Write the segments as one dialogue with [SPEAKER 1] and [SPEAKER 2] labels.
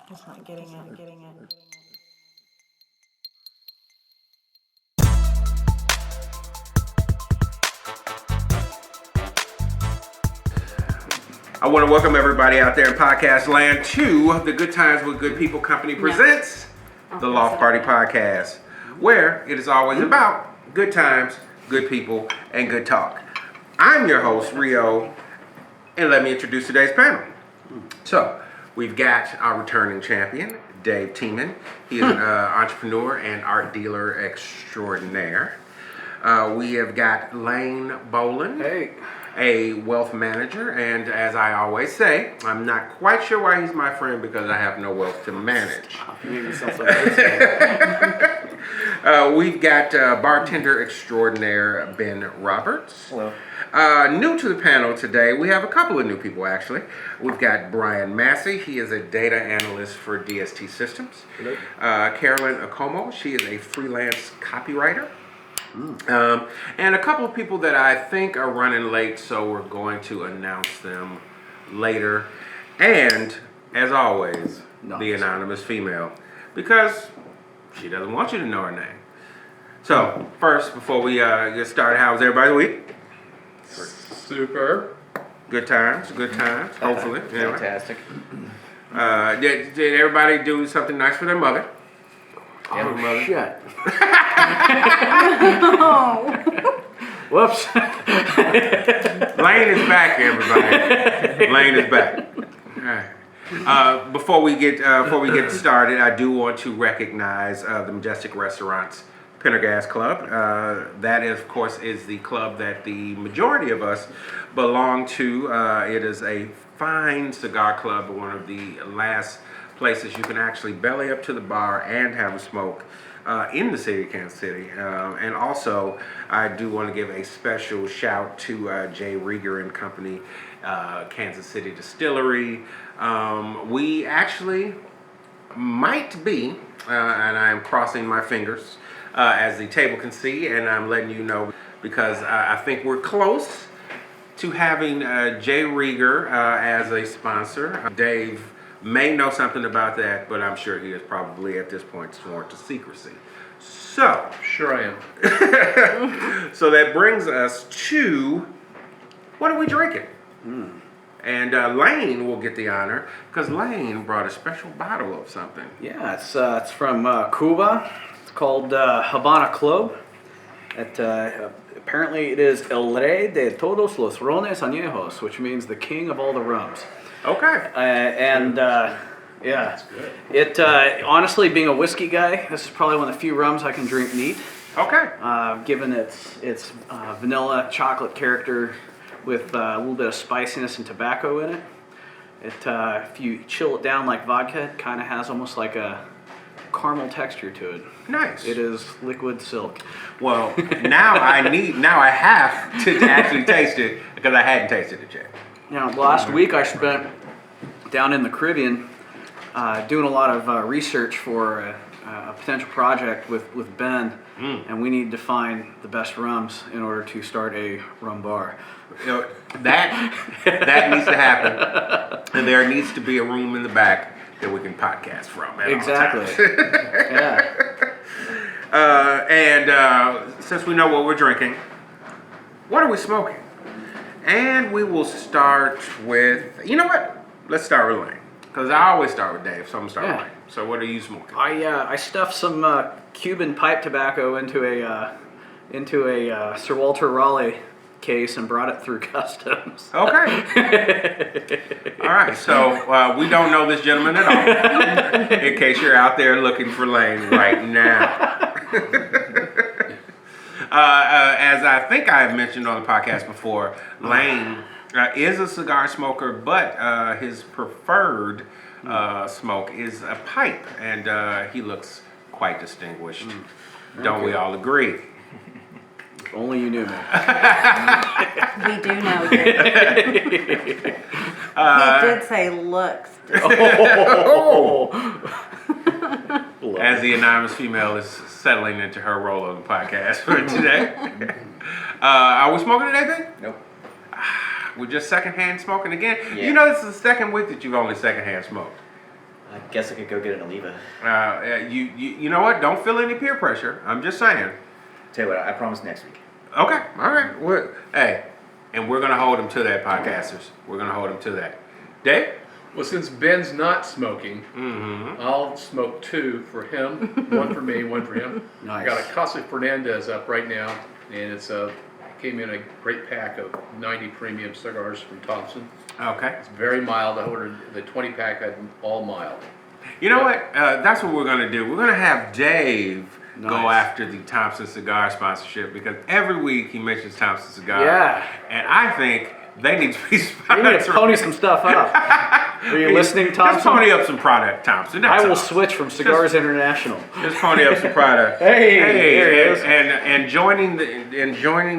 [SPEAKER 1] It's not getting it.
[SPEAKER 2] I want to welcome everybody out there in podcast land to the Good Times with Good People Company presents the Loft Party Podcast, where it is always about good times, good people, and good talk. I'm your host, Rio, and let me introduce today's panel. So, we've got our returning champion, Dave Tiemann. He is an entrepreneur and art dealer extraordinaire. We have got Lane Boland.
[SPEAKER 3] Hey.
[SPEAKER 2] A wealth manager, and as I always say, I'm not quite sure why he's my friend because I have no wealth to manage. We've got bartender extraordinaire Ben Roberts.
[SPEAKER 3] Hello.
[SPEAKER 2] New to the panel today, we have a couple of new people actually. We've got Brian Massey. He is a data analyst for DST Systems.
[SPEAKER 3] Hello.
[SPEAKER 2] Carolyn Acomo. She is a freelance copywriter. And a couple of people that I think are running late, so we're going to announce them later. And, as always, the anonymous female, because she doesn't want you to know her name. So, first, before we get started, how's everybody's week?
[SPEAKER 3] Super.
[SPEAKER 2] Good times, hopefully.
[SPEAKER 3] Fantastic.
[SPEAKER 2] Did everybody do something nice for their mother?
[SPEAKER 3] Oh, shit. Whoops.
[SPEAKER 2] Lane is back, everybody. Lane is back. All right. Before we get started, I do want to recognize the Majestic Restaurants Pendergast Club. That, of course, is the club that the majority of us belong to. It is a fine cigar club, one of the last places you can actually belly up to the bar and have a smoke in the city of Kansas City. And also, I do want to give a special shout to Jay Rieger and Company, Kansas City Distillery. We actually might be, and I'm crossing my fingers, as the table can see, and I'm letting you know because I think we're close to having Jay Rieger as a sponsor. Dave may know something about that, but I'm sure he is probably at this point sworn to secrecy. So,
[SPEAKER 3] Sure I am.
[SPEAKER 2] so that brings us to, what are we drinking? And Lane will get the honor because Lane brought a special bottle of something.
[SPEAKER 3] Yeah, it's from Cuba. It's called Habana Club. Apparently it is El Rey de todos los rones añejos, which means the king of all the rums.
[SPEAKER 2] Okay.
[SPEAKER 3] Yeah, that's good. It honestly, being a whiskey guy, this is probably one of the few rums I can drink neat.
[SPEAKER 2] Okay.
[SPEAKER 3] Given its vanilla chocolate character with a little bit of spiciness and tobacco in it. If you chill it down like vodka, it kind of has almost like a caramel texture to it.
[SPEAKER 2] Nice.
[SPEAKER 3] It is liquid silk.
[SPEAKER 2] Well, now I have to actually taste it because I hadn't tasted it yet.
[SPEAKER 3] Now, last week I spent down in the Caribbean doing a lot of research for a potential project with Ben, and we need to find the best rums in order to start a rum bar.
[SPEAKER 2] You know, that needs to happen, and there needs to be a room in the back that we can podcast from.
[SPEAKER 3] Exactly.
[SPEAKER 2] Yeah. And since we know what we're drinking, what are we smoking? And we will start with, you know what? Let's start with Lane. Because I always start with Dave, so I'm going to start with Lane. So what are you smoking?
[SPEAKER 3] I stuffed some Cuban pipe tobacco into a Sir Walter Raleigh case and brought it through customs.
[SPEAKER 2] Okay. All right, so we don't know this gentleman at all, in case you're out there looking for Lane right now. As I think I've mentioned on the podcast before, Lane is a cigar smoker, but his preferred smoke is a pipe, and he looks quite distinguished. Don't we all agree?
[SPEAKER 3] If only you knew me.
[SPEAKER 1] We do know you. He did say looks.
[SPEAKER 2] As the anonymous female is settling into her role on the podcast for today. Are we smoking today, Ben?
[SPEAKER 3] Nope.
[SPEAKER 2] We're just secondhand smoking again.
[SPEAKER 3] Yeah.
[SPEAKER 2] You know, this is the second week that you've only secondhand smoked.
[SPEAKER 4] I guess I could go get an Oliva.
[SPEAKER 2] You know what? Don't feel any peer pressure. I'm just saying.
[SPEAKER 4] Tell you what, I promise next week.
[SPEAKER 2] Okay, all right. Hey, and we're gonna hold him to that, podcasters. We're gonna hold him to that. Dave?
[SPEAKER 5] Well, since Ben's not smoking, I'll smoke 2 for him, 1 for me, 1 for him.
[SPEAKER 3] Nice.
[SPEAKER 5] I got a Casa Fernandez up right now, and it's came in a great pack of 90 premium cigars from Thompson.
[SPEAKER 2] Okay.
[SPEAKER 5] It's very mild. I ordered the 20-pack, all mild.
[SPEAKER 2] You know what? That's what we're gonna do. We're gonna have Dave go
[SPEAKER 3] Nice.
[SPEAKER 2] after the Thompson Cigar sponsorship because every week he mentions Thompson Cigar.
[SPEAKER 3] Yeah.
[SPEAKER 2] And I think they need to be
[SPEAKER 3] You
[SPEAKER 2] sponsored.
[SPEAKER 3] need to pony some stuff up. Are you listening,
[SPEAKER 2] Just
[SPEAKER 3] Thompson?
[SPEAKER 2] pony up some product, Thompson. That's
[SPEAKER 3] I will
[SPEAKER 2] all.
[SPEAKER 3] switch from Cigars International.
[SPEAKER 2] Just pony up some product.
[SPEAKER 3] Hey, there he is.
[SPEAKER 2] And joining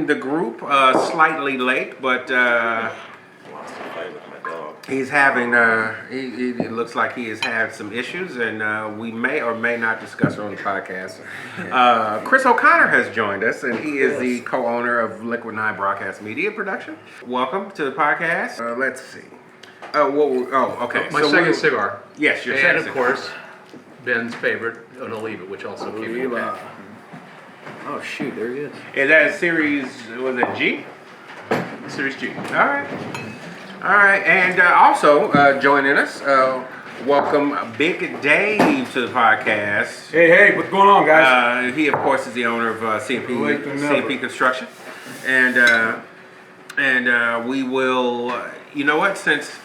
[SPEAKER 2] the group slightly late, but
[SPEAKER 4] Lost a fight with my dog.
[SPEAKER 2] he's having it looks like he has had some issues, and we may or may not discuss it on the podcast. Chris O'Connor has joined us, and he is the co-owner of Liquid 9 Broadcast Media Production. Welcome to the podcast. Let's see. Okay.
[SPEAKER 5] My
[SPEAKER 2] So
[SPEAKER 5] second
[SPEAKER 2] we're-
[SPEAKER 5] cigar.
[SPEAKER 2] Yes, your
[SPEAKER 5] And
[SPEAKER 2] second
[SPEAKER 5] of
[SPEAKER 2] cigar.
[SPEAKER 5] course, Ben's favorite, an Oliva, which also came in a pack.
[SPEAKER 3] Oh shoot, there he is.
[SPEAKER 2] Is that a series? Was it G?
[SPEAKER 5] Series G.
[SPEAKER 2] All right, and also joining us, welcome Big Dave to the podcast.
[SPEAKER 6] Hey, what's going on, guys?
[SPEAKER 2] He, of course, is the owner of CMP Construction, and we will. You know what? Since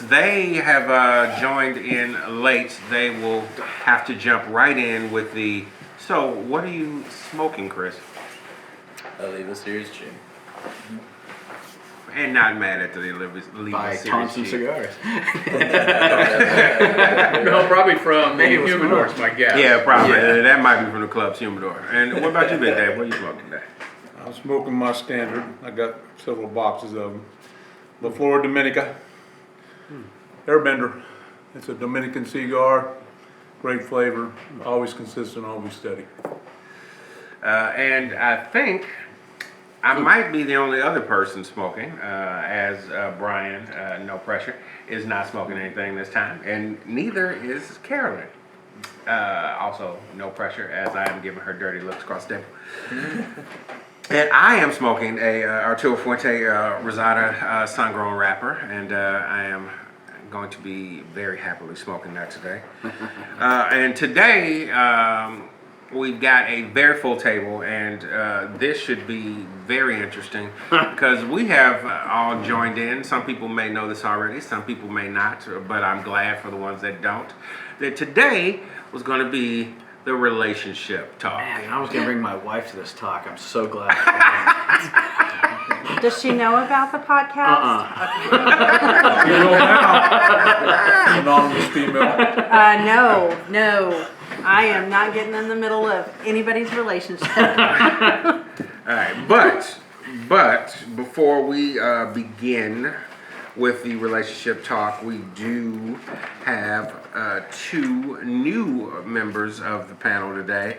[SPEAKER 2] they have joined in late, they will have to jump right in with the. So, what are you smoking, Chris?
[SPEAKER 4] Oliva Series G.
[SPEAKER 2] And not mad at the Oliva
[SPEAKER 3] By
[SPEAKER 2] Series
[SPEAKER 3] Thompson
[SPEAKER 2] G.
[SPEAKER 3] Cigars.
[SPEAKER 5] No, probably from
[SPEAKER 3] Maybe it was
[SPEAKER 5] Humidor's, my guess.
[SPEAKER 2] Yeah, probably. That might be from the Club's Humidor. And what about you, Big Dave? What are you smoking today?
[SPEAKER 6] I'm smoking my standard. I got several boxes of them. La Flor Dominica. Airbender. It's a Dominican cigar. Great flavor. Always consistent, always steady.
[SPEAKER 2] And I think I might be the only other person smoking, as Brian, no pressure, is not smoking anything this time. And neither is Carolyn. Also, no pressure, as I am giving her dirty looks across the table. And I am smoking a Arturo Fuente Rosada sun-grown wrapper, and I am going to be very happily smoking that today. And today, we've got a very full table, and this should be very interesting because we have all joined in. Some people may know this already, some people may not, but I'm glad for the ones that don't. That today was going to be the relationship talk.
[SPEAKER 3] Man, I was gonna bring my wife to this talk. I'm so glad.
[SPEAKER 1] Does she know about the podcast?
[SPEAKER 6] You know now. Anonymous female.
[SPEAKER 1] No. I am not getting in the middle of anybody's relationship.
[SPEAKER 2] All right, but before we begin with the relationship talk, we do have 2 new members of the panel today.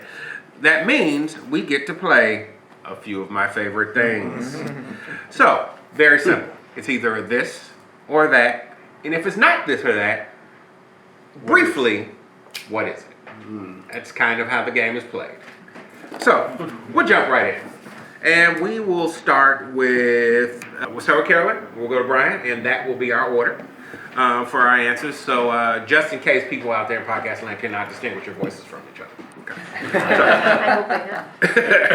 [SPEAKER 2] That means we get to play a few of my favorite things. So, very simple. It's either this or that. And if it's not this or that, briefly, what is it? That's kind of how the game is played. So, we'll jump right in. And we will start with, we'll start with Carolyn, we'll go to Brian, and that will be our order for our answers. So, just in case people out there in podcast land cannot distinguish your voices from each other. Okay.
[SPEAKER 1] I hope they know.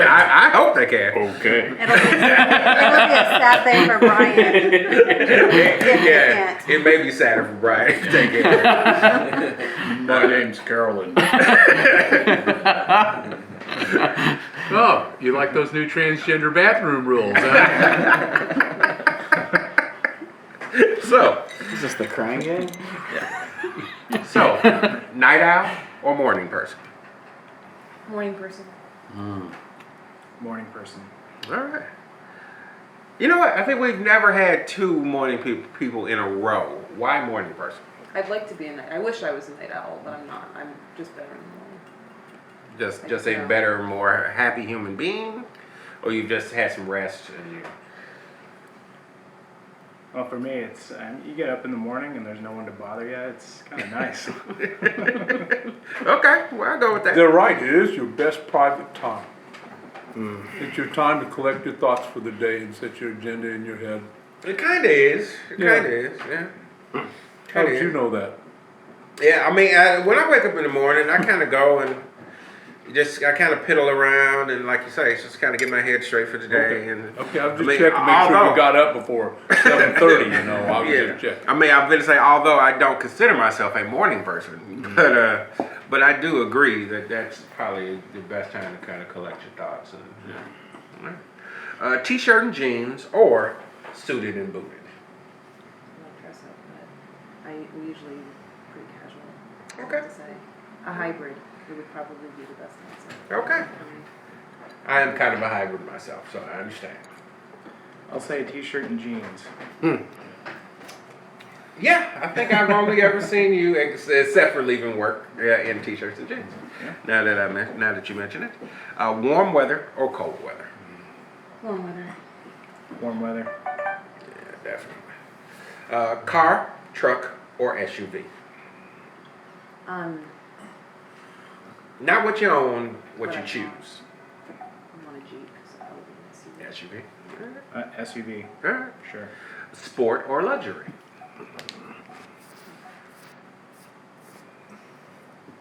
[SPEAKER 2] I hope they can.
[SPEAKER 6] Okay.
[SPEAKER 1] It'll be a sad day for Brian.
[SPEAKER 2] Yeah, it may be sadder for Brian. Take it.
[SPEAKER 6] My name's Carolyn.
[SPEAKER 5] Oh, you like those new transgender bathroom rules, huh?
[SPEAKER 2] So,
[SPEAKER 3] Is this the crying game?
[SPEAKER 2] so, night owl or morning person?
[SPEAKER 7] Morning person.
[SPEAKER 4] Morning person.
[SPEAKER 2] All right. You know what? I think we've never had 2 morning people in a row. Why morning person?
[SPEAKER 7] I'd like to be a night. I wish I was a night owl, but I'm not. I'm just better in the morning.
[SPEAKER 2] Just a better, more happy human being, or you've just had some rest and you.
[SPEAKER 4] Well, for me, it's you get up in the morning and there's no one to bother you. It's kind of nice.
[SPEAKER 2] Okay, well, I'll go with that.
[SPEAKER 6] They're right, it is your best private time. It's your time to collect your thoughts for the day and set your agenda in your head.
[SPEAKER 2] It kind of is. It
[SPEAKER 6] Yeah.
[SPEAKER 2] kind of is, yeah.
[SPEAKER 6] How did you know that?
[SPEAKER 2] Yeah, I mean, when I wake up in the morning, I kind of go and I kind of piddle around and, like you say, just kind of get my head straight for the day. And
[SPEAKER 6] Okay, I'm just
[SPEAKER 2] I mean,
[SPEAKER 6] checking to make sure
[SPEAKER 2] although-
[SPEAKER 6] you got up before 7:30, you know, I was
[SPEAKER 2] Yeah,
[SPEAKER 6] just checking.
[SPEAKER 2] I mean, I'm gonna say, although I don't consider myself a morning person, but I do agree that that's probably the best time to kind of collect your thoughts. And, t-shirt and jeans, or suited and booted.
[SPEAKER 7] I like dress up, but we usually pretty casual.
[SPEAKER 2] Okay.
[SPEAKER 7] To say. A hybrid, it would probably be the best answer.
[SPEAKER 2] Okay. I am kind of a hybrid myself, so I understand.
[SPEAKER 4] I'll say a t-shirt and jeans.
[SPEAKER 2] Yeah, I think I've only ever seen you, except for leaving work, in t-shirts and jeans.
[SPEAKER 4] Yeah.
[SPEAKER 2] Now that you mention it, warm weather or cold weather?
[SPEAKER 7] Warm weather.
[SPEAKER 4] Warm weather.
[SPEAKER 2] Yeah, definitely. Car, truck, or SUV? Not what you own, what
[SPEAKER 7] What
[SPEAKER 2] you
[SPEAKER 7] I
[SPEAKER 2] choose.
[SPEAKER 7] I want a Jeep, so that would be an SUV.
[SPEAKER 2] SUV.
[SPEAKER 4] SUV.
[SPEAKER 2] All right.
[SPEAKER 4] Sure.
[SPEAKER 2] Sport or luxury?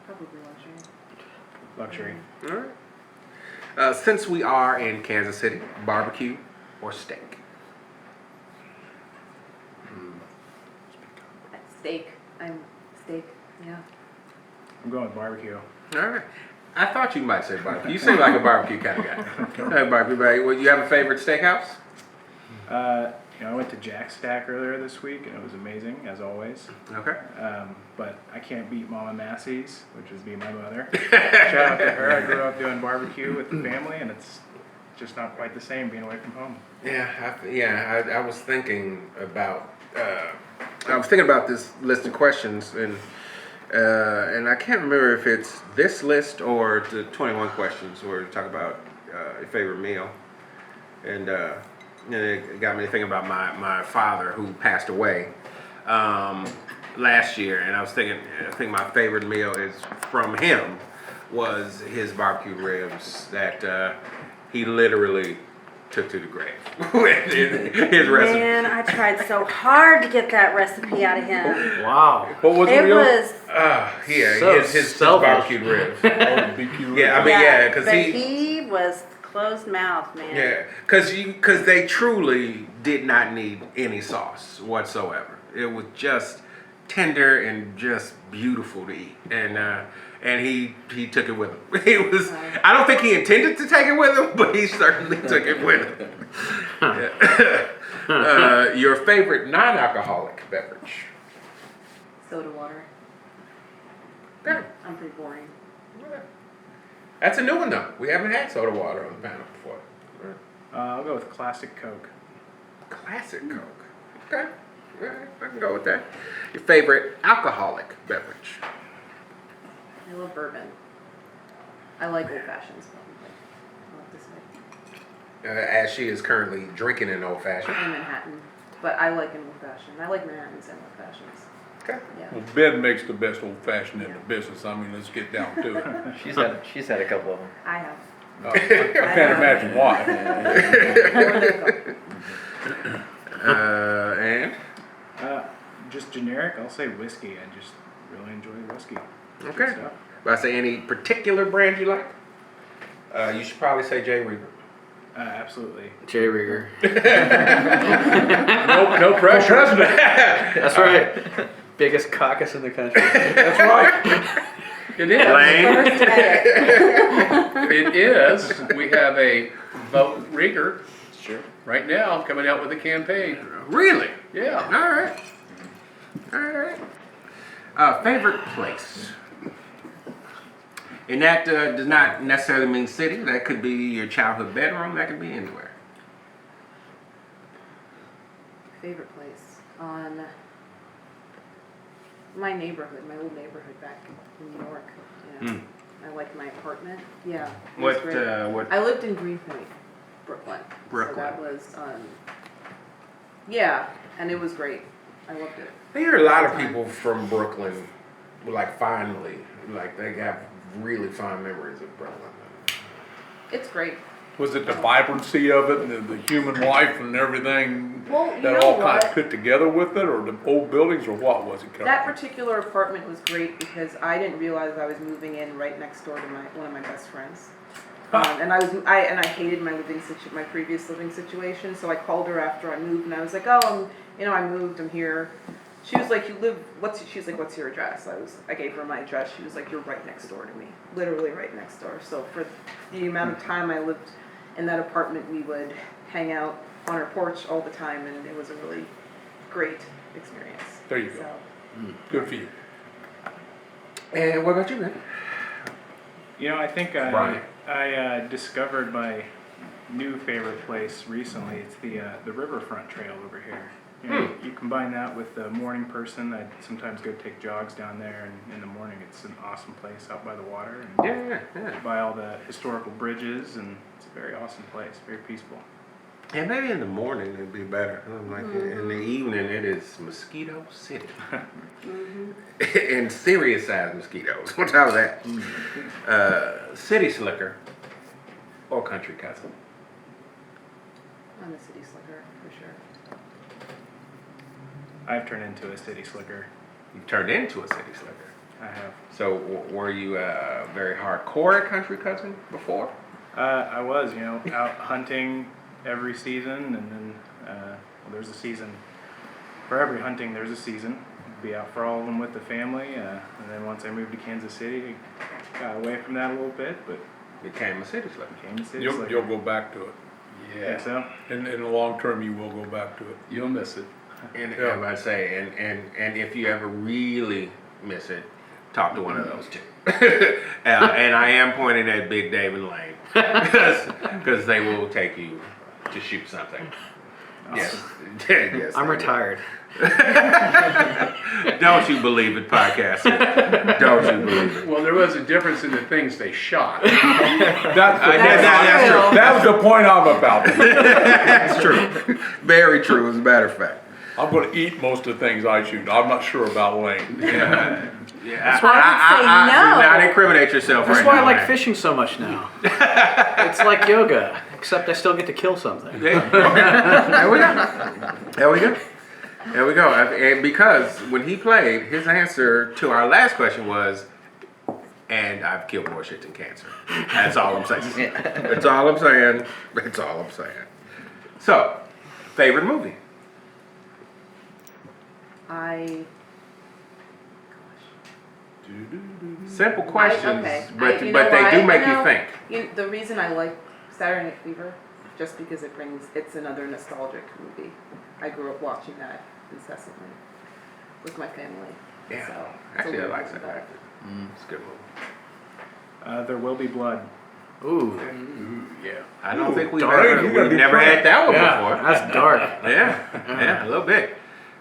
[SPEAKER 7] Probably luxury.
[SPEAKER 4] Luxury.
[SPEAKER 2] All right. Since we are in Kansas City, barbecue or steak?
[SPEAKER 7] Steak. Steak, yeah.
[SPEAKER 4] I'm going with barbecue.
[SPEAKER 2] All right. I thought you might say barbecue. You seem like a barbecue kind of guy. Hey, barbecue, buddy. Well, you have a favorite steakhouse?
[SPEAKER 4] I went to Jack Stack earlier this week, and it was amazing, as always.
[SPEAKER 2] Okay.
[SPEAKER 4] But I can't beat Mama Massey's, which would be my mother. Shout out to her. I grew up doing barbecue with the family, and it's just not quite the same being away from home.
[SPEAKER 2] Yeah, I was thinking about this list of questions, and I can't remember if it's this list or the 21 questions where we talk about your favorite meal, and it got me thinking about my father who passed away last year, and I think my favorite meal is from him was his barbecue ribs that he literally took to the grave with his recipe.
[SPEAKER 1] Man, I tried so hard to get that recipe out of him.
[SPEAKER 3] Wow.
[SPEAKER 6] What was
[SPEAKER 1] It
[SPEAKER 6] it?
[SPEAKER 1] was,
[SPEAKER 3] So
[SPEAKER 2] his
[SPEAKER 3] selfish.
[SPEAKER 2] barbecued ribs.
[SPEAKER 6] BQ
[SPEAKER 2] Yeah, I mean, because
[SPEAKER 1] but
[SPEAKER 2] he
[SPEAKER 1] he was closed mouth, man.
[SPEAKER 2] yeah, because they truly did not need any sauce whatsoever. It was just tender and just beautiful to eat, and he took it with him. It was, I don't think he intended to take it with him, but he certainly took it with him. Yeah. Your favorite non-alcoholic beverage?
[SPEAKER 7] Soda water.
[SPEAKER 2] Okay.
[SPEAKER 7] I'm pretty boring.
[SPEAKER 2] That's a new one though. We haven't had soda water on the panel before.
[SPEAKER 4] I'll go with classic Coke.
[SPEAKER 2] Classic Coke. Okay. All right, I can go with that. Your favorite alcoholic beverage?
[SPEAKER 7] I love bourbon. I like old fashions probably. I like this way.
[SPEAKER 2] As she is currently drinking an old fashioned.
[SPEAKER 7] In Manhattan. But I like an old fashioned. I like Manhattans and old fashions.
[SPEAKER 2] Okay.
[SPEAKER 7] Yeah.
[SPEAKER 6] Well, Ben makes the best old fashioned in the business. I mean, let's get down to it.
[SPEAKER 4] She's had a couple of them.
[SPEAKER 7] I have.
[SPEAKER 6] I can't imagine why.
[SPEAKER 2] And
[SPEAKER 4] Just generic. I'll say whiskey. I just really enjoy whiskey. Good
[SPEAKER 2] okay.
[SPEAKER 4] stuff.
[SPEAKER 2] But I say any particular brand you like? You should probably say J. Reaver.
[SPEAKER 4] Absolutely.
[SPEAKER 3] Jay Rieger.
[SPEAKER 6] No pressure.
[SPEAKER 3] That's right. Biggest caucus in the country.
[SPEAKER 6] That's right.
[SPEAKER 5] It is.
[SPEAKER 2] Lane.
[SPEAKER 5] It is. We have a Vote Rieger
[SPEAKER 4] Sure.
[SPEAKER 5] right now coming out with a campaign.
[SPEAKER 2] Really?
[SPEAKER 5] Yeah.
[SPEAKER 2] All right. All right. Favorite place? And that does not necessarily mean city. That could be your childhood bedroom. That could be anywhere.
[SPEAKER 7] Favorite place on my neighborhood, my old neighborhood back in New York. Yeah. I like my apartment. Yeah. It was
[SPEAKER 2] What?
[SPEAKER 7] great.
[SPEAKER 2] What?
[SPEAKER 7] I lived in Greenpoint, Brooklyn.
[SPEAKER 2] Brooklyn.
[SPEAKER 7] So that was, yeah. and it was great. I loved it.
[SPEAKER 2] I hear a lot of people from Brooklyn, like finally, like they have really fond memories of Brooklyn.
[SPEAKER 7] It's great.
[SPEAKER 6] Was it the vibrancy of it and the human life and everything
[SPEAKER 7] Well, you
[SPEAKER 6] that
[SPEAKER 7] know
[SPEAKER 6] all kind
[SPEAKER 7] what?
[SPEAKER 6] of fit together with it, or the old buildings, or what was it?
[SPEAKER 7] That particular apartment was great because I didn't realize I was moving in right next door to one of my best friends. And I hated my my previous living situation. So I called her after I moved, and I was like, "Oh, I moved. I'm here." She was like, She was like, "What's your address?" I gave her my address. She was like, "You're right next door to me, literally right next door." So for the amount of time I lived in that apartment, we would hang out on her porch all the time, and it was a really great experience.
[SPEAKER 6] There you go.
[SPEAKER 7] So,
[SPEAKER 6] Good for you.
[SPEAKER 2] And what about you, man?
[SPEAKER 4] I think
[SPEAKER 2] Brian.
[SPEAKER 4] I discovered my new favorite place recently. It's the Riverfront Trail over here. You combine that with the morning person. I sometimes go take jogs down there, and in the morning it's an awesome place out by the water, and
[SPEAKER 2] Yeah.
[SPEAKER 4] by all the historical bridges, and it's a very awesome place, very peaceful.
[SPEAKER 2] And maybe in the morning it'd be better. Like in the evening, it is Mosquito City. And serious sized mosquitoes. What's all that? City slicker or country cousin?
[SPEAKER 7] I'm a city slicker for sure.
[SPEAKER 4] I've turned into a city slicker.
[SPEAKER 2] You've turned into a city slicker.
[SPEAKER 4] I have.
[SPEAKER 2] So were you very hardcore at country cousin before?
[SPEAKER 4] I was, out hunting every season, and then there's a season for every hunting. There's a season. Be out for all of them with the family, and then once I moved to Kansas City, I got away from that a little bit, but
[SPEAKER 2] Became a city slicker.
[SPEAKER 4] became a city
[SPEAKER 6] You'll
[SPEAKER 4] slicker.
[SPEAKER 6] go back to it.
[SPEAKER 4] Think so?
[SPEAKER 6] In the long term, you will go back to it.
[SPEAKER 5] You'll miss it.
[SPEAKER 2] And
[SPEAKER 6] Yeah.
[SPEAKER 2] I say, and if you ever really miss it, talk to one of those two. And I am pointing at Big Dave and Lane because they will take you to shoot something. Yes, yes.
[SPEAKER 3] I'm retired.
[SPEAKER 2] Don't you believe it, podcaster? Don't you believe it?
[SPEAKER 5] Well, there was a difference in the things they shot.
[SPEAKER 2] That's true.
[SPEAKER 6] That was the point I'm about.
[SPEAKER 2] That's true. Very true, as a matter of fact.
[SPEAKER 6] I'm going to eat most of the things I shoot. I'm not sure about Lane.
[SPEAKER 2] Yeah.
[SPEAKER 1] That's why I would say no.
[SPEAKER 2] Do not incriminate yourself
[SPEAKER 3] That's
[SPEAKER 2] right
[SPEAKER 3] why
[SPEAKER 2] now.
[SPEAKER 3] I like
[SPEAKER 2] man.
[SPEAKER 3] fishing so much now. It's like yoga, except I still get to kill something.
[SPEAKER 2] Yeah. Okay. There we go. There we go. There we go. And because when he played, his answer to our last question was, and I've killed more shit than cancer. That's all I'm saying. That's all I'm saying. That's all I'm saying. So, favorite movie? Simple questions, but they do make you think.
[SPEAKER 7] The reason I like Saturday Night Fever, just because it's another nostalgic movie. I grew up watching that incessantly with my family.
[SPEAKER 2] Yeah.
[SPEAKER 7] So,
[SPEAKER 2] Actually, I
[SPEAKER 7] it's a
[SPEAKER 2] like
[SPEAKER 7] little
[SPEAKER 2] that.
[SPEAKER 7] bit
[SPEAKER 2] It's a good movie.
[SPEAKER 4] There Will Be Blood.
[SPEAKER 3] Ooh,
[SPEAKER 2] Yeah. I don't
[SPEAKER 6] Ooh,
[SPEAKER 2] think we've
[SPEAKER 6] darn,
[SPEAKER 2] ever
[SPEAKER 6] you gotta be
[SPEAKER 2] never had that one
[SPEAKER 3] yeah,
[SPEAKER 2] before.
[SPEAKER 3] that's dark.
[SPEAKER 2] Yeah, a little bit.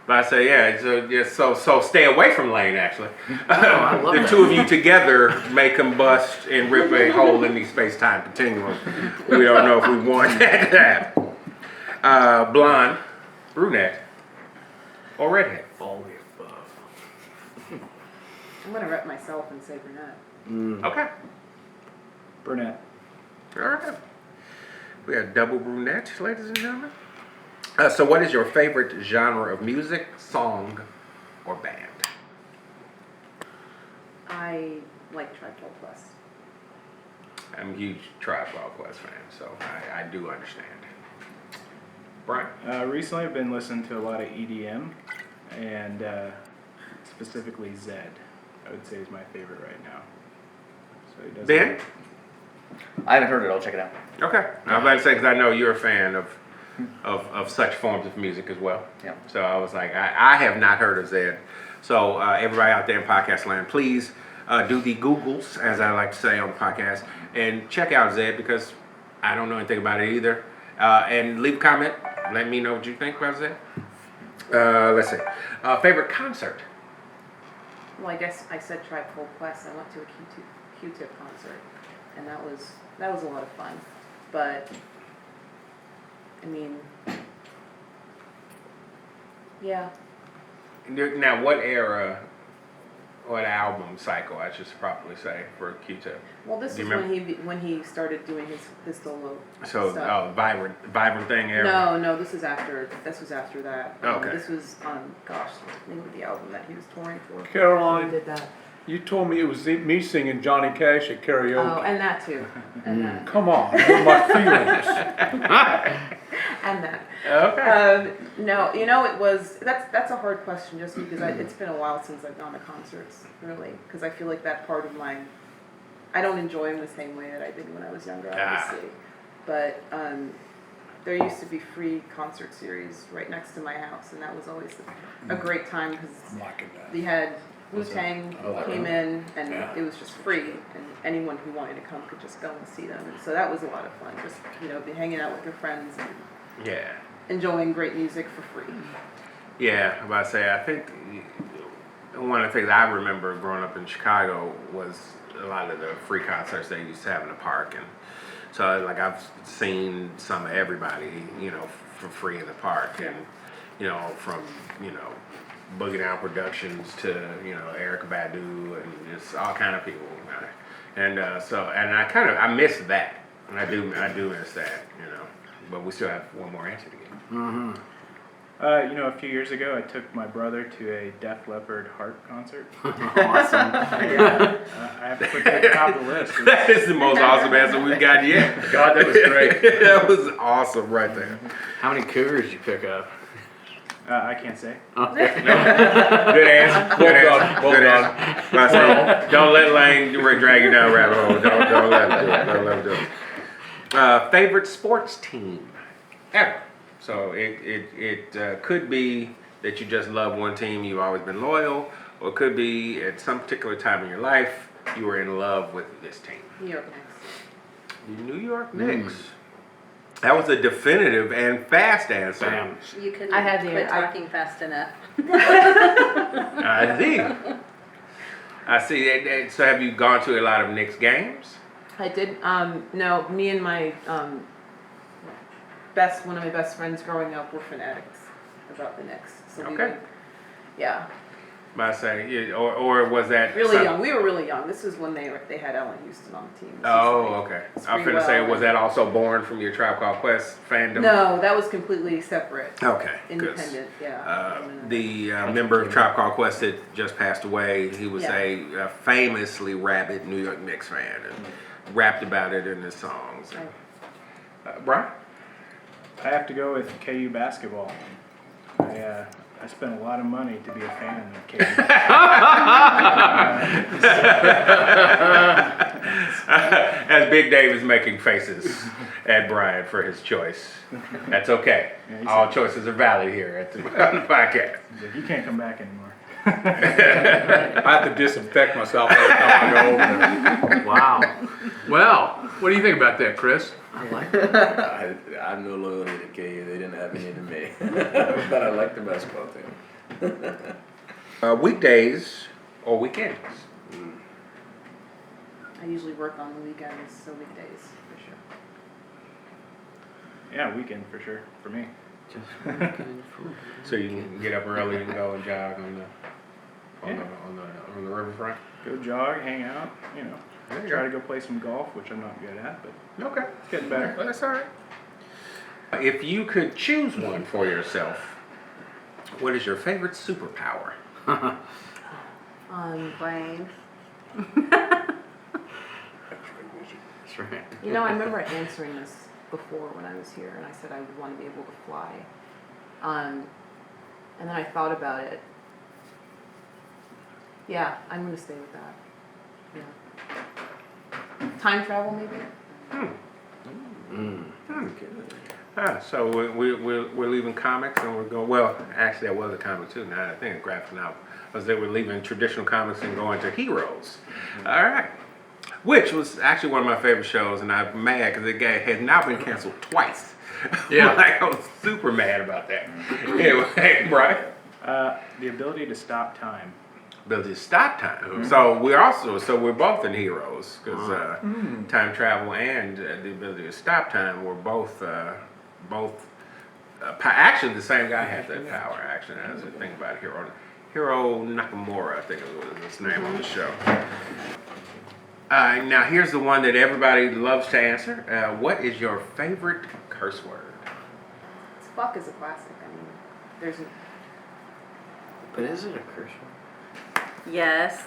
[SPEAKER 2] But I say, so stay away from Lane, actually.
[SPEAKER 3] I love
[SPEAKER 2] The
[SPEAKER 3] that.
[SPEAKER 2] two of you together may combust and rip a hole in the space-time continuum. We don't know if we want that to happen. Blonde, brunette, or redhead?
[SPEAKER 3] All the above.
[SPEAKER 7] I'm gonna rep myself and say brunette.
[SPEAKER 2] Okay.
[SPEAKER 4] Burnett.
[SPEAKER 2] All right. We got double brunette, ladies and gentlemen. So what is your favorite genre of music, song, or band?
[SPEAKER 7] I like Tribe Called Quest.
[SPEAKER 2] I'm a huge Tribe Called Quest fan, so I do understand. Brian?
[SPEAKER 4] Recently, I've been listening to a lot of EDM, and specifically Zed. I would say is my favorite right now. So he does.
[SPEAKER 2] Ben?
[SPEAKER 8] I haven't heard it. I'll check it out.
[SPEAKER 2] Okay. I was about to say, because I know you're a fan of such forms of music as well.
[SPEAKER 8] Yeah.
[SPEAKER 2] So I was like, I have not heard of Zed. So everybody out there in podcast land, please do the Googles, as I like to say on the podcast, and check out Zed, because I don't know anything about it either. And leave a comment. Let me know what you think about Zed. Let's see. Favorite concert?
[SPEAKER 7] Well, I guess I said Tribe Called Quest. I went to a Q-Tip concert, and that was a lot of fun. But I mean, Yeah.
[SPEAKER 2] Now, what era, what album cycle, I should probably say, for Q-Tip?
[SPEAKER 7] Well, this
[SPEAKER 2] Do
[SPEAKER 7] is
[SPEAKER 2] you
[SPEAKER 7] when he started doing his solo
[SPEAKER 2] So,
[SPEAKER 7] stuff.
[SPEAKER 2] Vibrant Thing era?
[SPEAKER 7] No, this was after that.
[SPEAKER 2] Okay.
[SPEAKER 7] This was gosh, the name of the album that he was touring for.
[SPEAKER 6] Caroline,
[SPEAKER 7] He did that.
[SPEAKER 6] you told me it was me singing Johnny Cash at karaoke.
[SPEAKER 7] Oh, and that too. And that.
[SPEAKER 6] Come on, hurt my feelings.
[SPEAKER 7] And that.
[SPEAKER 2] Okay.
[SPEAKER 7] No, that's a hard question just because it's been a while since I've gone to concerts, really, because I feel like that part of I don't enjoy them the same way that I did when I was younger, obviously. But there used to be free concert series right next to my house, and that was always a great time because
[SPEAKER 6] I'm liking that.
[SPEAKER 7] we had Wu-Tang came in, and
[SPEAKER 6] Yeah.
[SPEAKER 7] it was just free, and anyone who wanted to come could just go and see them. And so that was a lot of fun, just be hanging out with your friends and
[SPEAKER 2] Yeah.
[SPEAKER 7] enjoying great music for free.
[SPEAKER 2] Yeah, I'm about to say, I think one of the things I remember growing up in Chicago was a lot of the free concerts they used to have in the park. And so, like, I've seen some of everybody, for free in the park. And, from, Boogie Down Productions to, Erykah Badu and just all kind of people. And I miss that. And I do miss that, But we still have one more answer to get.
[SPEAKER 3] Mm-hmm.
[SPEAKER 4] A few years ago, I took my brother to a Def Leppard harp concert.
[SPEAKER 3] Awesome.
[SPEAKER 4] I have to put that at the top of the list.
[SPEAKER 2] That is the most awesome answer we've got yet.
[SPEAKER 5] God, that was great.
[SPEAKER 2] That was awesome right there.
[SPEAKER 3] How many cougars did you pick up?
[SPEAKER 4] I can't say.
[SPEAKER 2] Good answer. Good answer.
[SPEAKER 6] Well
[SPEAKER 2] Good
[SPEAKER 6] done.
[SPEAKER 2] answer. But I say, don't let Lane drag you down rabbit hole. Don't let him do it. Don't let him do it. Favorite sports team ever. So it could be that you just love one team, you've always been loyal, or it could be at some particular time in your life you were in love with this team.
[SPEAKER 7] New York Knicks.
[SPEAKER 2] New York Knicks. That was a definitive and fast answer.
[SPEAKER 3] Bam.
[SPEAKER 1] You couldn't
[SPEAKER 7] I had to-
[SPEAKER 1] quit
[SPEAKER 7] I-
[SPEAKER 1] talking fast enough.
[SPEAKER 2] I see. So have you gone to a lot of Knicks games?
[SPEAKER 7] I did. No, me and my one of my best friends growing up were fanatics about the Knicks. So we
[SPEAKER 2] Okay.
[SPEAKER 7] would, yeah,
[SPEAKER 2] I say, or was that
[SPEAKER 7] really
[SPEAKER 2] some-
[SPEAKER 7] young. We were really young. This is when they had Ellen Houston on the team. This
[SPEAKER 2] Oh,
[SPEAKER 7] is like
[SPEAKER 2] okay. I was gonna say,
[SPEAKER 7] Sprewell
[SPEAKER 2] was that also born from your Tribe Called Quest fandom?
[SPEAKER 7] No, that was completely separate,
[SPEAKER 2] Okay. 'Cause,
[SPEAKER 7] independent. Yeah.
[SPEAKER 2] the member of Tribe Called Quest that just passed away, he was
[SPEAKER 7] Yeah.
[SPEAKER 2] a famously rabid New York Knicks fan and rapped about it in his songs.
[SPEAKER 7] Right.
[SPEAKER 2] Brian?
[SPEAKER 4] I have to go with KU basketball. I spent a lot of money to be a fan of KU.
[SPEAKER 2] As Big Dave is making faces at Brian for his choice, that's okay.
[SPEAKER 4] Yeah, he's-
[SPEAKER 2] All choices are valid here at the podcast.
[SPEAKER 4] You can't come back anymore.
[SPEAKER 6] I have to disinfect myself every time I go over there.
[SPEAKER 3] Wow.
[SPEAKER 5] Well, what do you think about that, Chris?
[SPEAKER 3] I like it.
[SPEAKER 9] I have no loyalty to KU. They didn't have any to me. But I like the basketball team.
[SPEAKER 2] Weekdays or weekends?
[SPEAKER 7] I usually work on the weekends, so weekdays for sure.
[SPEAKER 4] Yeah, weekend for sure, for me.
[SPEAKER 2] So you can get up early and go and jog on the riverfront.
[SPEAKER 4] Go jog, hang out,
[SPEAKER 2] There you
[SPEAKER 4] try
[SPEAKER 2] go.
[SPEAKER 4] to go play some golf, which I'm not good at, but
[SPEAKER 2] Okay,
[SPEAKER 4] it's getting better.
[SPEAKER 2] well, that's all right. If you could choose one for yourself, what is your favorite superpower?
[SPEAKER 1] Plane.
[SPEAKER 3] That's right.
[SPEAKER 7] I remember answering this before when I was here, and I said I would want to be able to fly. And then I thought about it. Yeah, I'm going to stay with that. Yeah. Time travel, maybe?
[SPEAKER 2] So we're leaving comics and we're going. Well, actually, that was a comic too. Now that I think of graphic novel, I was they were leaving traditional comics and going to heroes. All right, which was actually one of my favorite shows, and I'm mad because it has now been canceled twice.
[SPEAKER 5] Yeah.
[SPEAKER 2] Like, I was super mad about that. Anyway, Brian.
[SPEAKER 4] The ability to stop time.
[SPEAKER 2] Ability to stop time. So we're both in heroes because time travel and the ability to stop time were both Actually, the same guy has that power. Actually, that's the thing about it. Hiro Nakamura, I think was his name on the show. Now, here's the one that everybody loves to answer. What is your favorite curse word?
[SPEAKER 7] Fuck is a classic. I mean, there's.
[SPEAKER 3] But is it a curse word?
[SPEAKER 1] Yes.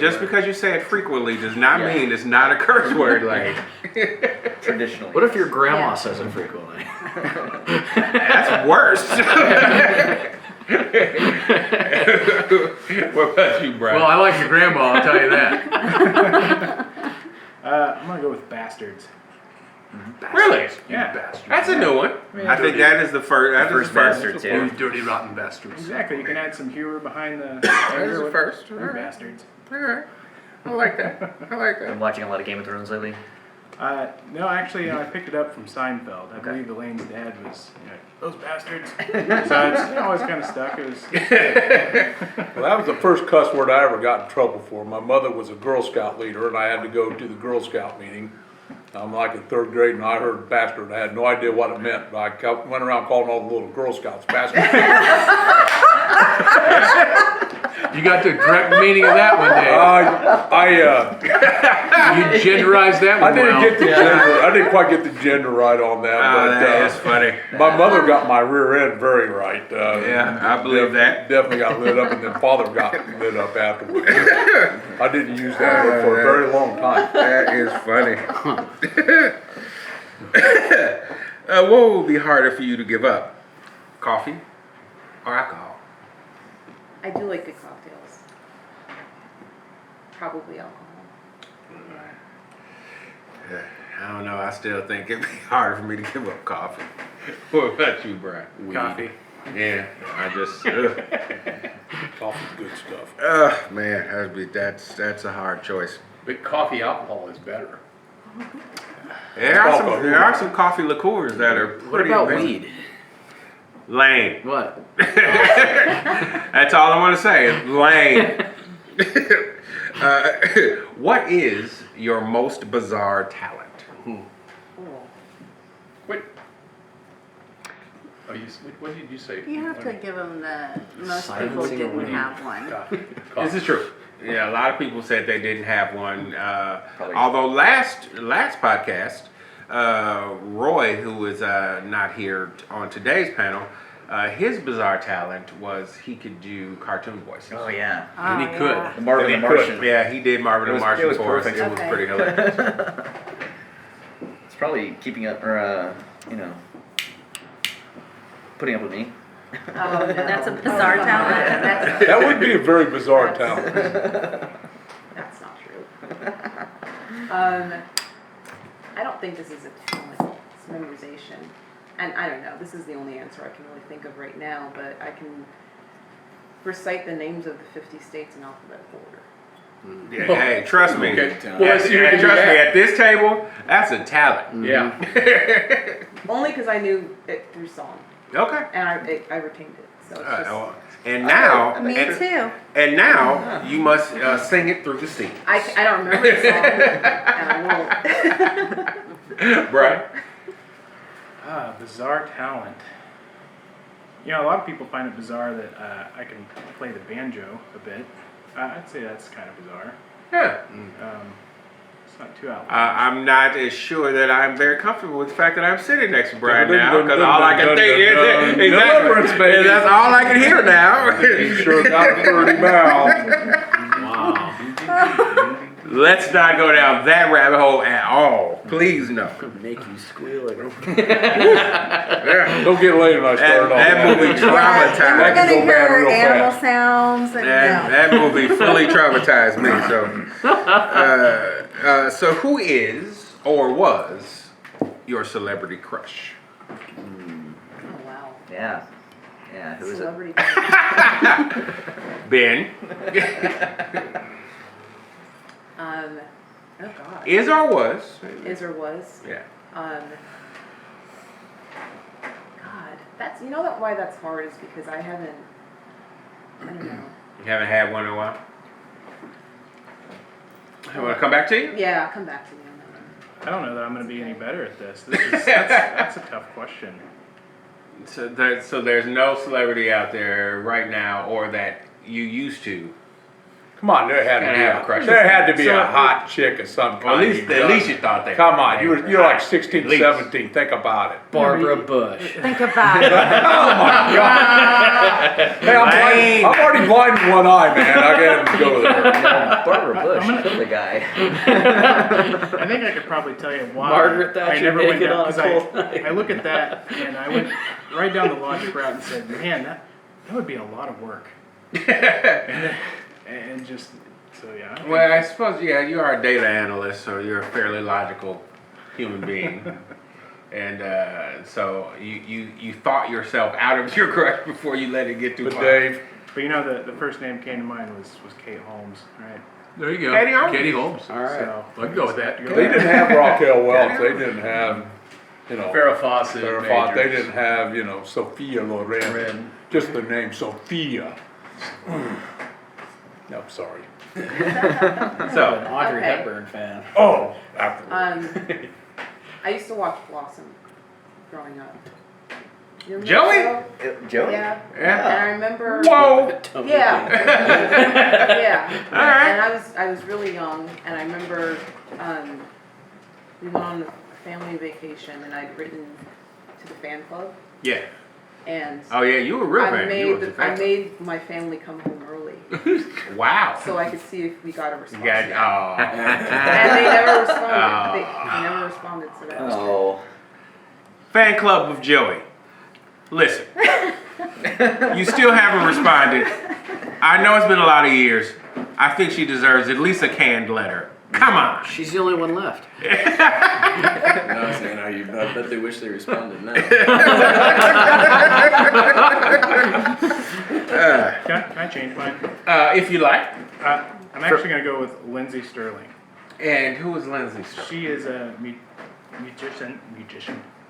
[SPEAKER 2] Just because you say it frequently does not mean it's not a curse word, Lane.
[SPEAKER 8] Traditionally.
[SPEAKER 3] What if your grandma says it frequently?
[SPEAKER 2] That's worse. What about you, Brian?
[SPEAKER 5] Well, I like your grandma, I'll tell you that.
[SPEAKER 4] I'm gonna go with bastards.
[SPEAKER 2] Really?
[SPEAKER 4] Yeah.
[SPEAKER 2] That's a new one. I think that is the first. That is the
[SPEAKER 8] bastard, too.
[SPEAKER 5] Those dirty, rotten bastards.
[SPEAKER 4] Exactly. You can add some humor behind the.
[SPEAKER 2] That is the first.
[SPEAKER 4] You bastards.
[SPEAKER 2] All right. I like that.
[SPEAKER 8] Been watching a lot of Game of Thrones lately.
[SPEAKER 4] No, actually, I picked it up from Seinfeld. I believe Elaine's dad was, those bastards. So it's always kind of stuck. It was.
[SPEAKER 6] Well, that was the first cuss word I ever got in trouble for. My mother was a Girl Scout leader, and I had to go to the Girl Scout meeting. I'm like in 3rd grade, and I heard bastard. I had no idea what it meant, but I went around calling all the little Girl Scouts bastards.
[SPEAKER 5] You got the direct meaning of that one, Dave. You genderized that one well.
[SPEAKER 6] I didn't quite get the gender right on that. But
[SPEAKER 2] that is funny.
[SPEAKER 6] my mother got my rear end very right.
[SPEAKER 2] Yeah, I believe that.
[SPEAKER 6] Definitely got lit up, and then father got lit up afterwards. I didn't use that word for a very long time.
[SPEAKER 2] That is funny. What would be harder for you to give up? Coffee or alcohol?
[SPEAKER 7] I do like good cocktails. Probably alcohol.
[SPEAKER 2] I don't know. I still think it'd be harder for me to give up coffee. What about you, Brian?
[SPEAKER 4] Coffee.
[SPEAKER 2] Yeah, I just.
[SPEAKER 6] Coffee's good stuff.
[SPEAKER 2] Man, that's a hard choice.
[SPEAKER 5] But coffee alcohol is better.
[SPEAKER 2] There are some coffee liqueurs that are
[SPEAKER 3] What
[SPEAKER 2] pretty
[SPEAKER 3] about
[SPEAKER 2] amazing.
[SPEAKER 3] weed?
[SPEAKER 2] Lane.
[SPEAKER 3] What?
[SPEAKER 2] That's all I want to say is Lane. What is your most bizarre talent?
[SPEAKER 5] What? What did you say?
[SPEAKER 1] You have to give them the, most people
[SPEAKER 3] Silencing a
[SPEAKER 1] didn't
[SPEAKER 3] ring.
[SPEAKER 1] have one.
[SPEAKER 5] Coffee.
[SPEAKER 2] This is true. Yeah, a lot of people said they didn't have one.
[SPEAKER 8] Probably.
[SPEAKER 2] Although last podcast, Roy, who is not here on today's panel, his bizarre talent was he could do cartoon voices.
[SPEAKER 8] Oh yeah.
[SPEAKER 3] And he could.
[SPEAKER 8] The Marvin the Martian.
[SPEAKER 2] Yeah, he did Marvin the Martian
[SPEAKER 8] it was
[SPEAKER 2] for us.
[SPEAKER 8] perfect.
[SPEAKER 2] It was
[SPEAKER 1] Okay.
[SPEAKER 2] pretty hilarious.
[SPEAKER 8] It's probably keeping up, or putting up with me.
[SPEAKER 7] Oh, no.
[SPEAKER 1] That's a bizarre talent.
[SPEAKER 7] That's
[SPEAKER 6] That would be a very bizarre talent.
[SPEAKER 7] That's not true. I don't think this is a talent. It's memorization. And I don't know, this is the only answer I can really think of right now, but I can recite the names of the 50 states in alphabetical order.
[SPEAKER 2] Yeah, hey, trust me.
[SPEAKER 5] Okay.
[SPEAKER 6] Talent.
[SPEAKER 5] Well, I see you can do
[SPEAKER 2] Trust me,
[SPEAKER 5] that.
[SPEAKER 2] at this table, that's a talent.
[SPEAKER 5] Yeah.
[SPEAKER 7] Only because I knew it through song,
[SPEAKER 2] Okay.
[SPEAKER 7] and I retained it. So it's just,
[SPEAKER 2] And now,
[SPEAKER 1] Me too.
[SPEAKER 2] and now you must sing it through the seat.
[SPEAKER 7] I don't remember the song, and I won't.
[SPEAKER 2] Brian?
[SPEAKER 4] Bizarre talent. A lot of people find it bizarre that I can play the banjo a bit. I'd say that's kind of bizarre.
[SPEAKER 2] Yeah.
[SPEAKER 4] It's not too outlandish.
[SPEAKER 2] I'm not as sure that I'm very comfortable with the fact that I'm sitting next to Brian now, because all I can think is
[SPEAKER 6] Deliverance, baby.
[SPEAKER 2] that's all I can hear now.
[SPEAKER 6] You sure got a pretty mouth.
[SPEAKER 3] Wow.
[SPEAKER 2] Let's not go down that rabbit hole at all. Please no.
[SPEAKER 3] Make you squeal like
[SPEAKER 2] Yeah.
[SPEAKER 6] Don't get late when I start off.
[SPEAKER 2] That movie
[SPEAKER 1] And we're
[SPEAKER 2] traumatized.
[SPEAKER 6] That
[SPEAKER 1] gonna
[SPEAKER 6] can go bad
[SPEAKER 1] hear
[SPEAKER 6] real
[SPEAKER 1] animal
[SPEAKER 6] fast.
[SPEAKER 1] sounds and
[SPEAKER 2] That movie fully traumatized me. So who is or was your celebrity crush?
[SPEAKER 7] Oh wow.
[SPEAKER 8] Yeah. Yeah. Who is it?
[SPEAKER 7] Celebrity.
[SPEAKER 2] Ben.
[SPEAKER 7] Oh god.
[SPEAKER 2] Is or was?
[SPEAKER 7] Is or was.
[SPEAKER 2] Yeah.
[SPEAKER 7] God, that's why that's hard is because I don't know.
[SPEAKER 2] You haven't had one in a while? I want to come back to you?
[SPEAKER 7] Yeah, come back to me on that
[SPEAKER 4] I don't know that I'm going to be any better at this. That's a tough question.
[SPEAKER 2] So there's no celebrity out there right now, or that you used to.
[SPEAKER 6] Come on, there had to
[SPEAKER 2] Gotta have a crush.
[SPEAKER 6] be a hot chick of some
[SPEAKER 2] Well,
[SPEAKER 6] kind.
[SPEAKER 2] at least you thought that.
[SPEAKER 6] Come on, you're like 16,
[SPEAKER 2] At least.
[SPEAKER 6] 17. Think about it.
[SPEAKER 3] Barbara Bush.
[SPEAKER 1] Think about it.
[SPEAKER 6] Oh my God! Hey, I'm already blind in one eye, man. I can't go there.
[SPEAKER 8] Barbara Bush, kill the guy.
[SPEAKER 4] I think I could probably tell you why.
[SPEAKER 3] Margaret Thatcher
[SPEAKER 4] I never went
[SPEAKER 3] naked
[SPEAKER 4] down
[SPEAKER 3] on a
[SPEAKER 4] because
[SPEAKER 3] cold night.
[SPEAKER 4] I look at that and I went right down the logic route and said, man, that would be a lot of work. and just so yeah.
[SPEAKER 2] Well, I suppose you are a data analyst, so you're a fairly logical human being, and so you thought yourself out of your crush before you let it get too
[SPEAKER 6] But
[SPEAKER 2] far.
[SPEAKER 6] Dave,
[SPEAKER 4] But the first name came to mind was Kate Holmes, right?
[SPEAKER 5] There you go.
[SPEAKER 2] Katie Holmes.
[SPEAKER 5] Katie Holmes.
[SPEAKER 3] All right.
[SPEAKER 4] So
[SPEAKER 5] I can go with that.
[SPEAKER 6] they didn't have Raquel Welch. They didn't have,
[SPEAKER 5] Farrah Fawcett.
[SPEAKER 6] Farrah Fawcett. They
[SPEAKER 5] Majors.
[SPEAKER 6] didn't have, Sophia Loren.
[SPEAKER 5] Loren.
[SPEAKER 6] Just the name Sophia. No, sorry.
[SPEAKER 2] So
[SPEAKER 3] Audrey
[SPEAKER 7] Okay.
[SPEAKER 3] Hepburn fan.
[SPEAKER 6] Oh, afterwards.
[SPEAKER 7] I used to watch Blossom growing up. You remember
[SPEAKER 2] Joey?
[SPEAKER 7] that show?
[SPEAKER 8] Joey?
[SPEAKER 7] Yeah.
[SPEAKER 2] Yeah.
[SPEAKER 7] And I remember.
[SPEAKER 2] whoa,
[SPEAKER 7] Yeah. Yeah.
[SPEAKER 2] All right.
[SPEAKER 7] And I was really young, and I remember we went on a family vacation, and I'd written to the fan club,
[SPEAKER 2] yeah.
[SPEAKER 7] and
[SPEAKER 2] Oh yeah, you were a real
[SPEAKER 7] I
[SPEAKER 2] fan. You was a
[SPEAKER 7] made
[SPEAKER 2] fan.
[SPEAKER 7] my family come home early
[SPEAKER 2] Wow.
[SPEAKER 7] so I could see if we got a
[SPEAKER 2] You
[SPEAKER 7] response.
[SPEAKER 2] got,
[SPEAKER 7] And they never responded.
[SPEAKER 2] Oh.
[SPEAKER 7] They never responded to that.
[SPEAKER 8] Oh.
[SPEAKER 2] Fan club of Joey. Listen, you still haven't responded. I know it's been a lot of years. I think she deserves at least a canned letter. Come on.
[SPEAKER 3] She's the only one left.
[SPEAKER 9] No, I'm saying, I bet they wish they responded now.
[SPEAKER 4] can I change mine?
[SPEAKER 2] If you like.
[SPEAKER 4] I'm actually going to go with Lindsay Sterling.
[SPEAKER 2] And who is Lindsay Sterling?
[SPEAKER 4] She is a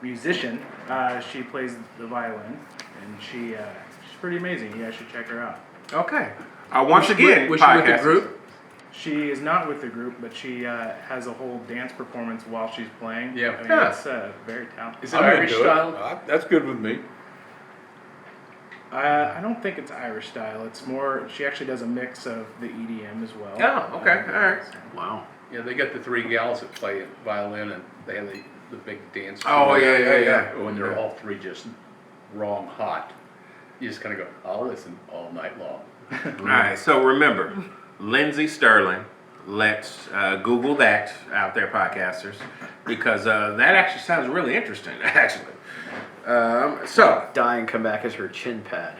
[SPEAKER 4] musician. She plays the violin, and she's pretty amazing. You guys should check her out.
[SPEAKER 2] Okay. Once again,
[SPEAKER 5] Was she with the
[SPEAKER 2] podcasters.
[SPEAKER 5] group?
[SPEAKER 4] She is not with the group, but she has a whole dance performance while she's playing.
[SPEAKER 5] Yeah.
[SPEAKER 4] I mean,
[SPEAKER 2] Huh.
[SPEAKER 4] it's very talented.
[SPEAKER 5] Is it
[SPEAKER 6] I'm
[SPEAKER 5] Irish
[SPEAKER 6] into it.
[SPEAKER 5] style?
[SPEAKER 6] That's good with me.
[SPEAKER 4] I don't think it's Irish style. It's more. She actually does a mix of the EDM as well.
[SPEAKER 2] Oh, okay. All right.
[SPEAKER 3] Wow.
[SPEAKER 5] Yeah, they got the three gals that play violin, and they have the big dance.
[SPEAKER 2] Oh, yeah.
[SPEAKER 5] When they're all three just raw and hot, you just kind of go, I'll listen all night long.
[SPEAKER 2] All right. So remember, Lindsay Sterling. Let's Google that out there, podcasters, because that actually sounds really interesting. Actually. So.
[SPEAKER 3] Die and come back as her chin pad.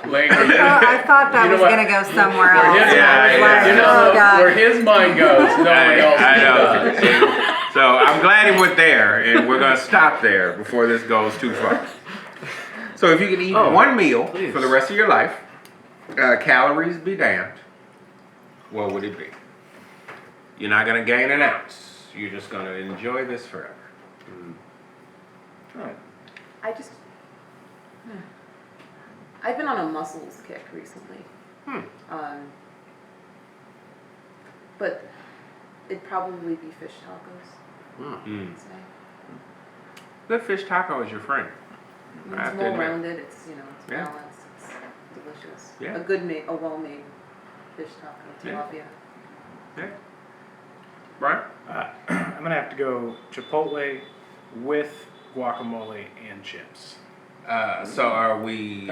[SPEAKER 5] Lane,
[SPEAKER 1] I thought that
[SPEAKER 5] You know
[SPEAKER 1] was
[SPEAKER 5] what?
[SPEAKER 1] going to go somewhere else.
[SPEAKER 5] Where his,
[SPEAKER 2] Yeah,
[SPEAKER 1] Like,
[SPEAKER 5] you know,
[SPEAKER 1] oh, God.
[SPEAKER 5] where his mind goes, no one else
[SPEAKER 2] I
[SPEAKER 5] does.
[SPEAKER 2] know. So I'm glad it went there, and we're gonna stop there before this goes too far. So if you could eat one meal
[SPEAKER 3] please.
[SPEAKER 2] for the rest of your life, calories be damned, what would it be? You're not gonna gain an ounce. You're just gonna enjoy this forever.
[SPEAKER 7] I've been on a mussels kick recently. But it'd probably be fish tacos. I'd say.
[SPEAKER 2] Good fish taco is your friend. I
[SPEAKER 7] It's
[SPEAKER 2] have to
[SPEAKER 7] well
[SPEAKER 2] admit.
[SPEAKER 7] rounded. It's it's
[SPEAKER 2] Yeah.
[SPEAKER 7] balanced. It's delicious.
[SPEAKER 2] Yeah.
[SPEAKER 7] A well-made fish taco.
[SPEAKER 2] Yeah.
[SPEAKER 7] Tilapia.
[SPEAKER 2] Yeah. Brian?
[SPEAKER 4] I'm gonna have to go Chipotle with guacamole and chips.
[SPEAKER 2] So are we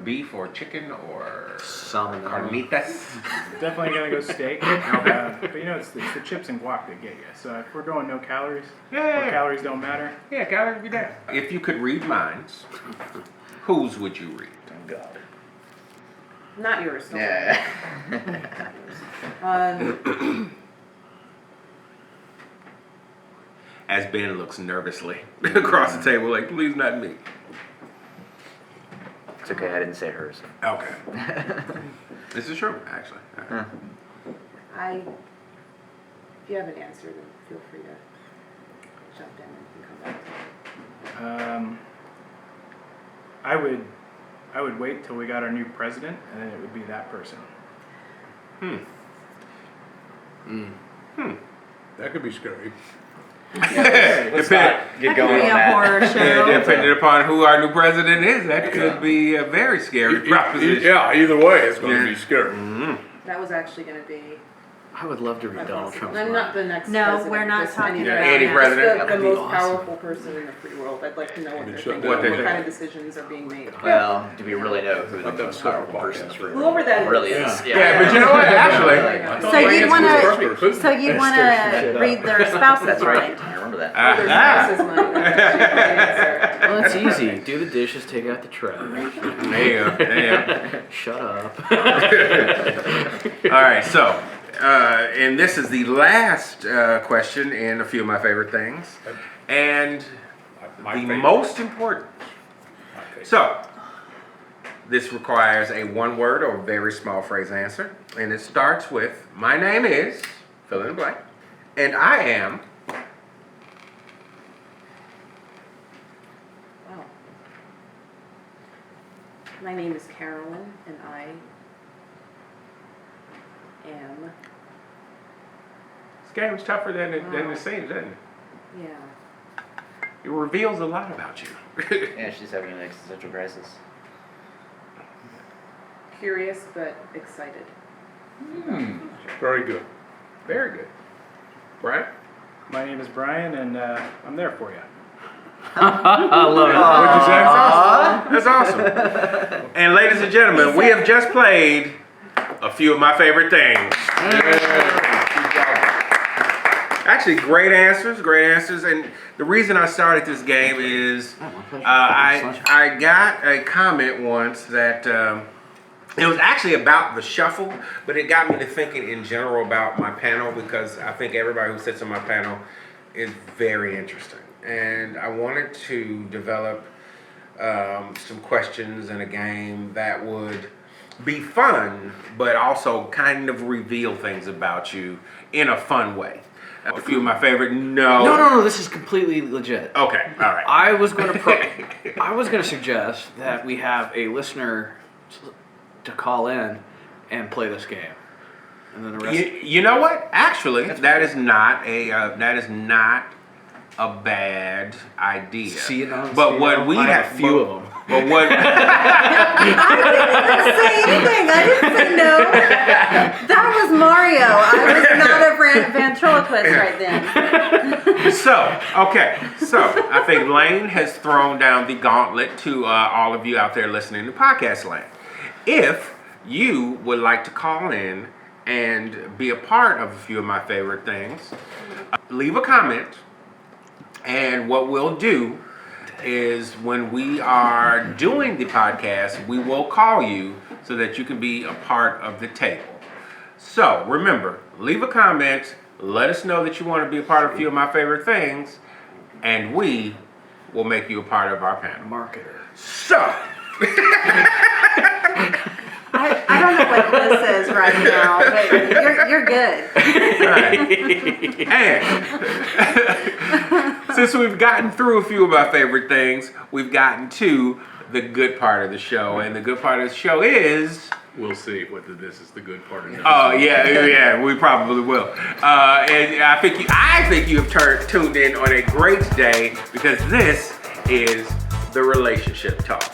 [SPEAKER 2] beef or chicken or
[SPEAKER 3] Salmonella.
[SPEAKER 2] carnitas?
[SPEAKER 4] Definitely gonna go steak. But it's the chips and guac that get you. So if we're going no calories,
[SPEAKER 2] Yeah.
[SPEAKER 4] or calories don't matter.
[SPEAKER 2] Yeah, calories be damned. If you could read minds, whose would you read?
[SPEAKER 8] God.
[SPEAKER 7] Not yours. Don't
[SPEAKER 8] Yeah.
[SPEAKER 7] worry.
[SPEAKER 2] As Ben looks nervously across the table, like, please not me.
[SPEAKER 8] It's okay, I didn't say hers.
[SPEAKER 2] Okay. This is true, actually.
[SPEAKER 7] If you have an answer, then feel free to jump in and come back to it.
[SPEAKER 4] I would wait till we got our new president, and then it would be that person.
[SPEAKER 6] That could be scary.
[SPEAKER 8] Let's not get
[SPEAKER 1] That could
[SPEAKER 8] going
[SPEAKER 1] be
[SPEAKER 8] on
[SPEAKER 1] a
[SPEAKER 8] that.
[SPEAKER 1] horror show.
[SPEAKER 2] Depending upon who our new president is, that could be a very scary proposition.
[SPEAKER 6] Yeah, either way, it's gonna
[SPEAKER 2] Yeah.
[SPEAKER 6] be scary.
[SPEAKER 7] That was actually gonna be.
[SPEAKER 3] I would love to read
[SPEAKER 7] my
[SPEAKER 3] Donald
[SPEAKER 7] boss.
[SPEAKER 3] Trump's
[SPEAKER 7] No,
[SPEAKER 3] mind.
[SPEAKER 7] not the next
[SPEAKER 1] No,
[SPEAKER 7] president.
[SPEAKER 1] we're not
[SPEAKER 7] just
[SPEAKER 1] talking
[SPEAKER 7] any
[SPEAKER 1] about
[SPEAKER 2] any
[SPEAKER 1] that.
[SPEAKER 2] president.
[SPEAKER 7] Just
[SPEAKER 3] That
[SPEAKER 7] the
[SPEAKER 3] would be
[SPEAKER 7] most
[SPEAKER 3] awesome.
[SPEAKER 7] powerful person in the free world. I'd like to know what they're thinking,
[SPEAKER 2] What they
[SPEAKER 7] what
[SPEAKER 2] think.
[SPEAKER 7] kind of decisions are being made.
[SPEAKER 8] Well, do we really know who the
[SPEAKER 6] Let them
[SPEAKER 8] most
[SPEAKER 6] slip
[SPEAKER 8] powerful
[SPEAKER 6] up
[SPEAKER 8] person is?
[SPEAKER 6] podcast.
[SPEAKER 7] Whoever that is.
[SPEAKER 8] Really is.
[SPEAKER 2] Yeah, but you know what? Actually,
[SPEAKER 1] So you want
[SPEAKER 6] Putin.
[SPEAKER 1] to? So you want to read their spouse's
[SPEAKER 8] That's right.
[SPEAKER 1] mind?
[SPEAKER 8] I remember that.
[SPEAKER 7] Their spouse's mind. That's
[SPEAKER 3] Well, it's easy. Do the dishes, take out the trash.
[SPEAKER 2] Damn.
[SPEAKER 3] Shut up.
[SPEAKER 2] All right, so, and this is the last question in a few of my favorite things, and
[SPEAKER 6] My
[SPEAKER 2] the
[SPEAKER 6] favorite.
[SPEAKER 2] most important.
[SPEAKER 6] My favorite.
[SPEAKER 2] So, this requires a one-word or very small phrase answer, and it starts with, my name is, fill in the blank, and I am,
[SPEAKER 7] Wow. My name is Carolyn, and I am,
[SPEAKER 2] this game is tougher than it seems, isn't it?
[SPEAKER 7] yeah.
[SPEAKER 2] It reveals a lot about you.
[SPEAKER 8] Yeah, she's having an existential crisis.
[SPEAKER 7] Curious but excited.
[SPEAKER 6] Very good.
[SPEAKER 2] Very good. Right?
[SPEAKER 4] My name is Brian, and I'm there for you.
[SPEAKER 3] I love it.
[SPEAKER 2] What'd you say? That's awesome. And ladies and gentlemen, we have just played a few of my favorite things. Actually, great answers, and the reason I started this game is I got a comment once that it was actually about the shuffle, but it got me to thinking in general about my panel, because I think everybody who sits on my panel is very interesting, and I wanted to develop some questions and a game that would be fun, but also kind of reveal things about you in a fun way. A few of my favorite,
[SPEAKER 3] No, this is completely legit.
[SPEAKER 2] Okay, all right.
[SPEAKER 3] I was going to suggest that we have a listener to call in and play this game, and then the rest.
[SPEAKER 2] You know what? Actually, that is not a bad idea.
[SPEAKER 3] See it on.
[SPEAKER 2] But what we
[SPEAKER 3] I
[SPEAKER 2] have,
[SPEAKER 3] have a few of them.
[SPEAKER 2] But what?
[SPEAKER 1] I didn't even say anything. I didn't say no. That was Mario. I was not a ventriloquist right then.
[SPEAKER 2] So I think Lane has thrown down the gauntlet to all of you out there listening to Podcast Land. If you would like to call in and be a part of a few of my favorite things, leave a comment, and what we'll do is when we are doing the podcast, we will call you so that you can be a part of the table. So remember, leave a comment, let us know that you want to be a part of a few of my favorite things, and we will make you a part of our panel.
[SPEAKER 3] Marketer.
[SPEAKER 2] So,
[SPEAKER 1] I don't know what this is right now, but you're good.
[SPEAKER 2] and since we've gotten through a few of my favorite things, we've gotten to the good part of the show, and the good part of the show is.
[SPEAKER 5] We'll see whether this is the good part or not.
[SPEAKER 2] Oh yeah, we probably will. And I think you have tuned in on a great day, because this is the Relationship Talk.